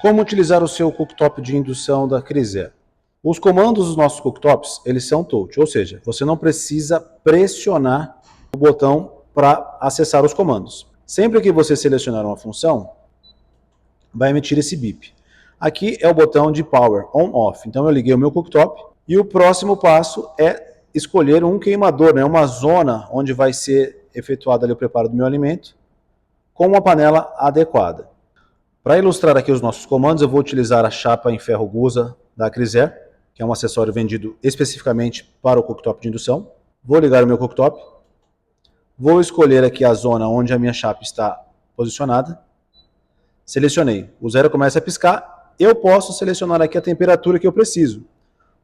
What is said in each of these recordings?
Como utilizar o seu cooktop de indução da Criser? Os comandos dos nossos cooktops, eles são touch, ou seja, você não precisa pressionar o botão para acessar os comandos. Sempre que você selecionar uma função, vai emitir esse bip. Aqui é o botão de power, on-off. Então eu liguei o meu cooktop e o próximo passo é escolher um queimador, né, uma zona onde vai ser efetuado ali o preparo do meu alimento com uma panela adequada. Para ilustrar aqui os nossos comandos, eu vou utilizar a chapa em ferro gusa da Criser, que é um acessório vendido especificamente para o cooktop de indução. Vou ligar o meu cooktop, vou escolher aqui a zona onde a minha chapa está posicionada. Selecionei, o zero começa a piscar, eu posso selecionar aqui a temperatura que eu preciso.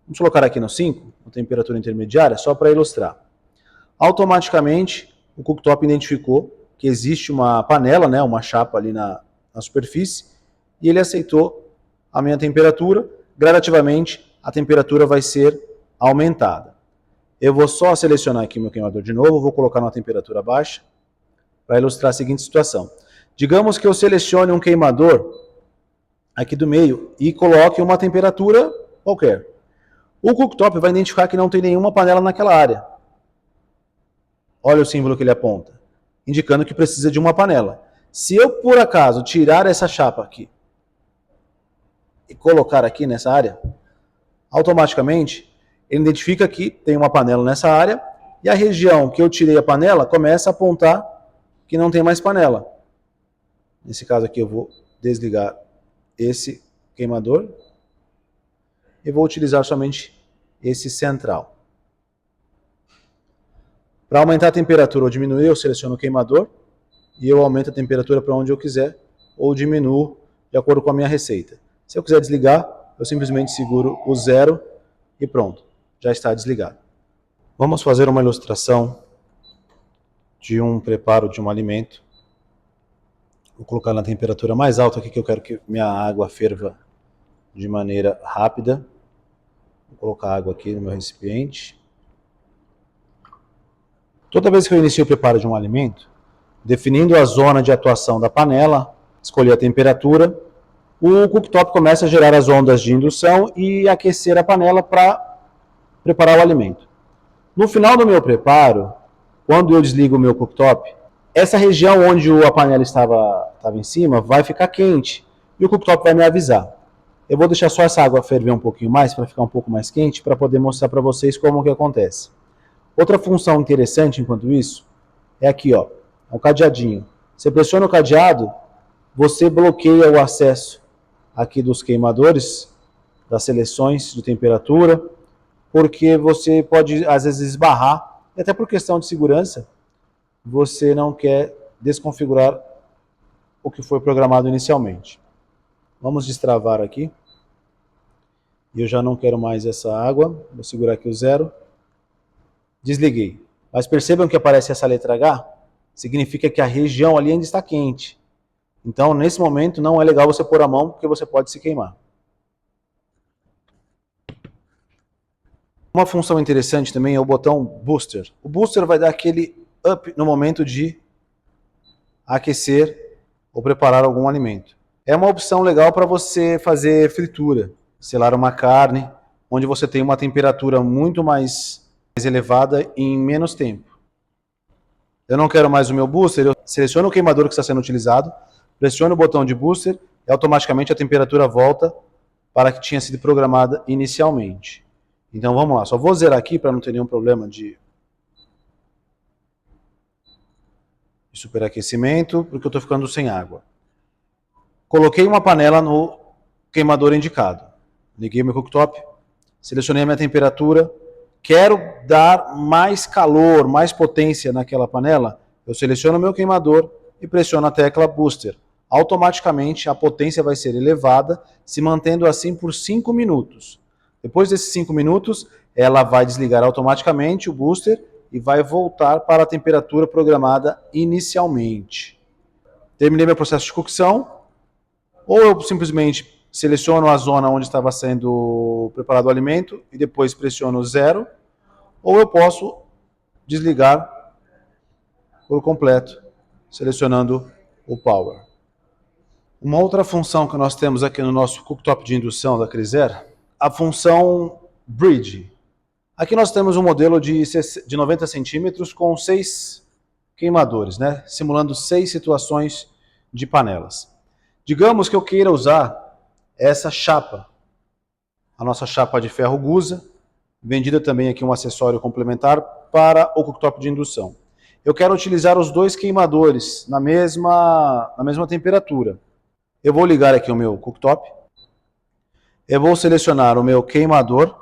Vamos colocar aqui no 5, a temperatura intermediária, só para ilustrar. Automaticamente, o cooktop identificou que existe uma panela, né, uma chapa ali na superfície, e ele aceitou a minha temperatura. Gradativamente, a temperatura vai ser aumentada. Eu vou só selecionar aqui o meu queimador de novo, vou colocar numa temperatura baixa, para ilustrar a seguinte situação. Digamos que eu selecione um queimador aqui do meio e coloque uma temperatura qualquer. O cooktop vai identificar que não tem nenhuma panela naquela área. Olha o símbolo que ele aponta, indicando que precisa de uma panela. Se eu, por acaso, tirar essa chapa aqui e colocar aqui nessa área, automaticamente ele identifica que tem uma panela nessa área e a região que eu tirei a panela começa a apontar que não tem mais panela. Nesse caso aqui eu vou desligar esse queimador e vou utilizar somente esse central. Para aumentar a temperatura ou diminuir, eu seleciono o queimador e eu aumento a temperatura para onde eu quiser, ou diminuo de acordo com a minha receita. Se eu quiser desligar, eu simplesmente seguro o zero e pronto, já está desligado. Vamos fazer uma ilustração de um preparo de um alimento. Vou colocar na temperatura mais alta aqui, que eu quero que minha água ferva de maneira rápida. Vou colocar água aqui no meu recipiente. Toda vez que eu inicio o preparo de um alimento, definindo a zona de atuação da panela, escolher a temperatura, o cooktop começa a gerar as ondas de indução e aquecer a panela para preparar o alimento. No final do meu preparo, quando eu desligo o meu cooktop, essa região onde a panela estava em cima vai ficar quente e o cooktop vai me avisar. Eu vou deixar só essa água ferver um pouquinho mais para ficar um pouco mais quente para poder mostrar para vocês como que acontece. Outra função interessante enquanto isso é aqui, ó. É um cadeadinho. Você pressiona o cadeado, você bloqueia o acesso aqui dos queimadores, das seleções de temperatura, porque você pode, às vezes, esbarrar, e até por questão de segurança, você não quer desconfigurar o que foi programado inicialmente. Vamos destravar aqui. E eu já não quero mais essa água, vou segurar aqui o zero. Desliguei. Mas percebam que aparece essa letra H, significa que a região ali ainda está quente. Então, nesse momento, não é legal você pôr a mão, porque você pode se queimar. Uma função interessante também é o botão Booster. O Booster vai dar aquele up no momento de aquecer ou preparar algum alimento. É uma opção legal para você fazer fritura, selar uma carne, onde você tem uma temperatura muito mais elevada em menos tempo. Eu não quero mais o meu booster, eu seleciono o queimador que está sendo utilizado, pressiono o botão de booster e automaticamente a temperatura volta para a que tinha sido programada inicialmente. Então vamos lá, só vou zerar aqui para não ter nenhum problema de superaquecimento, porque eu estou ficando sem água. Coloquei uma panela no queimador indicado. Liguei meu cooktop, selecionei a minha temperatura. Quero dar mais calor, mais potência naquela panela, eu seleciono o meu queimador e pressiono a tecla Booster. Automaticamente a potência vai ser elevada, se mantendo assim por 5 minutos. Depois desses 5 minutos, ela vai desligar automaticamente o Booster e vai voltar para a temperatura programada inicialmente. Terminei meu processo de cocção, ou eu simplesmente seleciono a zona onde estava sendo preparado o alimento e depois pressiono zero, ou eu posso desligar por completo selecionando o Power. Uma outra função que nós temos aqui no nosso cooktop de indução da Criser, a função Bridge. Aqui nós temos um modelo de 90 centímetros com 6 queimadores, né? Simulando 6 situações de panelas. Digamos que eu queira usar essa chapa, a nossa chapa de ferro gusa, vendida também aqui um acessório complementar para o cooktop de indução. Eu quero utilizar os 2 queimadores na mesma temperatura. Eu vou ligar aqui o meu cooktop, eu vou selecionar o meu queimador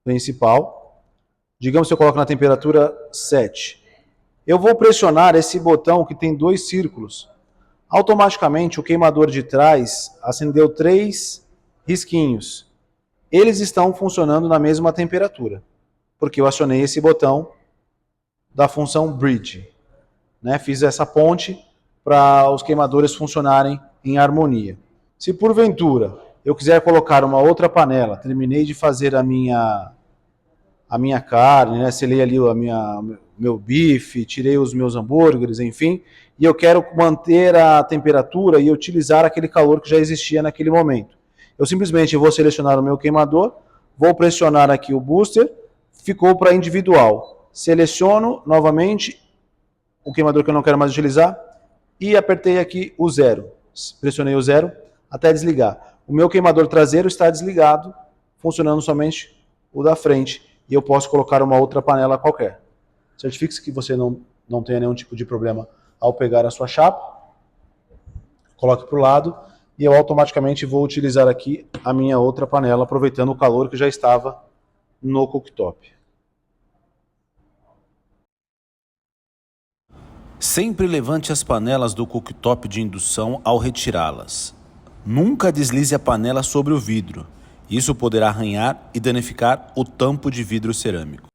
principal, digamos que eu coloco na temperatura 7. Eu vou pressionar esse botão que tem 2 círculos. Automaticamente o queimador de trás acendeu 3 risquinhos. Eles estão funcionando na mesma temperatura, porque eu acionei esse botão da função Bridge, né? Fiz essa ponte para os queimadores funcionarem em harmonia. Se porventura eu quiser colocar uma outra panela, terminei de fazer a minha carne, né? Selei ali meu bife, tirei os meus hambúrgueres, enfim, e eu quero manter a temperatura e utilizar aquele calor que já existia naquele momento. Eu simplesmente vou selecionar o meu queimador, vou pressionar aqui o booster, ficou para individual. Seleciono novamente o queimador que eu não quero mais utilizar e apertei aqui o 0. Pressionei o 0 até desligar. O meu queimador traseiro está desligado, funcionando somente o da frente. E eu posso colocar uma outra panela qualquer. Certifique-se que você não tenha nenhum tipo de problema ao pegar a sua chapa. Coloque para o lado e eu automaticamente vou utilizar aqui a minha outra panela, aproveitando o calor que já estava no cooktop. Sempre levante as panelas do cooktop de indução ao retirá-las. Nunca deslize a panela sobre o vidro. Isso poderá arranhar e danificar o tampo de vidro cerâmico.